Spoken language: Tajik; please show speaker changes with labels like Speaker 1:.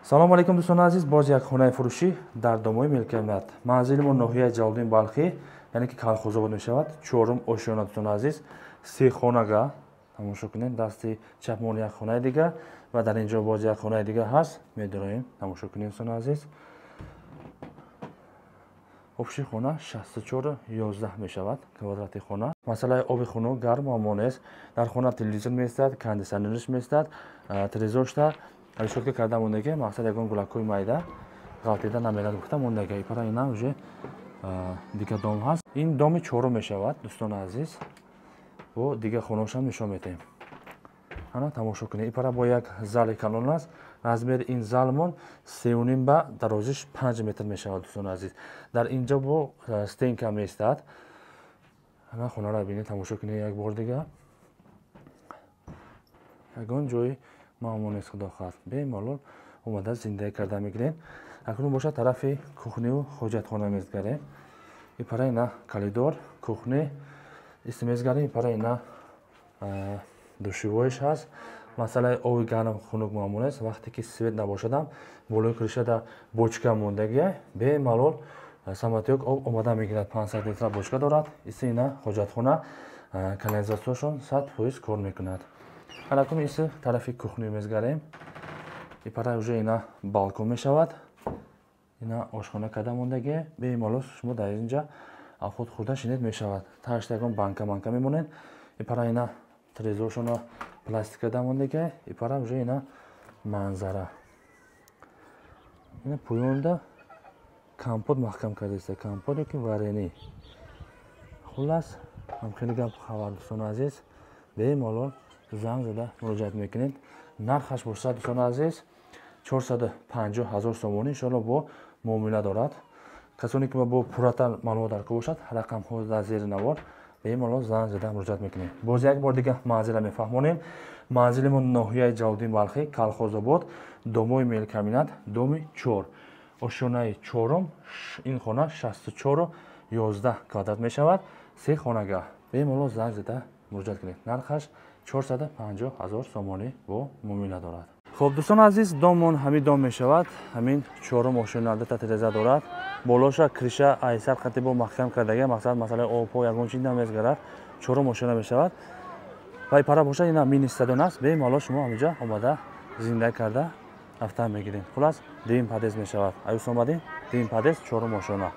Speaker 1: салому алейкум дӯстони азиз, боз як хонаи фурӯшӣ дар домои мелкият. Манзили мо ноҳияи Ҷалдин Балхӣ, яъне ки Калхозобод мешавад. Чорум ошиёна дӯстони азиз, се хонага тамошо кунед. Дасти чапмон як хонаи дига ва дар инҷо боз як хонаи дига ҳаст. Медуроем, тамошо кунед дӯстони азиз. Обши хона 64-11 мешавад квадрати хона. Масъалаи оби хуно гарм ва монест. Дар хона телевизор меистад, кондиционериш меистад, телевизоршта решетка карда мондаги, мақсад ягон гулакҳои майда ғалтида намерад гуфта мондаги. Ипара ина уже дига дом ҳаст. Ин доми чорум мешавад дӯстони азиз. Бо дига хоношам нишон метаҳем. Ана тамошо кунед. Ипара бо як зали калон аст. Размери ин залмон 3.5 ба дарозиш 5 метр мешавад дӯстони азиз. Дар инҷа бо стенка меистад. Ана хонаро бинед, тамошо кунед як бор дига. Ягон ҷои маъмул нест, худо хаст. Бемалол омада зиндаги карда мегирем. Акнун бошад тарафи кухнию ҳоҷатхона мезгарем. Ипара ина калидор кухни ист мезгарем. Ипара ина душевоиш ҳаст. Масъалаи оби гарм хунук маъмул аст. Вақте ки свет набошадам, болои кришада бочка мондаги, бемалол саматёк об омада мегирад. 500 литра бочка дорад. Ист ина ҳоҷатхона, канализатсияшон 100% кор мекунад. Алакун ист тарафи кухни мезгарем. Ипара уже ина балкон мешавад. Ина ошхона карда мондаги, бемалол шумо дар инҷа афот хӯрда шинед мешавад. Ташта ягон банка мемонед. Ипара ина телевизоршона пластик карда мондаги. Ипара уже ина манзара. Ина поёнда компот маҳкам кардааст. Компот ки варенӣ. Хулас, ҳамхеле гап хабар дӯстони азиз. Бемалол занг зада муроҷиат мекунед. Нархаш бошад дӯстони азиз 450 000 сомонӣ, иншоалло бо муомила дорад. Касоне ки бо пурратар маълумот дар кор бошад, рақамҳо дар зери навор бемалол занг зада муроҷиат мекунед. Боз як бор дига манзила мефаҳмонем. Манзили мо ноҳияи Ҷалдин Балхӣ, Калхозобод, домои Мелкаминат, доми 4. Ошиёнаи чорум. Ин хона 64-11 квадрат мешавад. Се хонага. Бемалол занг зада муроҷиат кунед. Нархаш 450 000 сомонӣ бо муомила дорад. Хуб дӯстони азиз, домон ҳамин дом мешавад. Ҳамин чорум ошиёна албатта тиреза дорад. Болоша криша айсар хати бо маҳкам кардаги, мақсад масъалаи обҳо ягон чиз намезгарад. Чорум ошиёна мешавад. Ва ипара бошад ина мини стадион аст. Бемалол шумо ҳаминҷа омада зиндаги карда рафта мегирем. Хулас, дим падез мешавад. Аюс омадем, дим падез чорум ошиёна.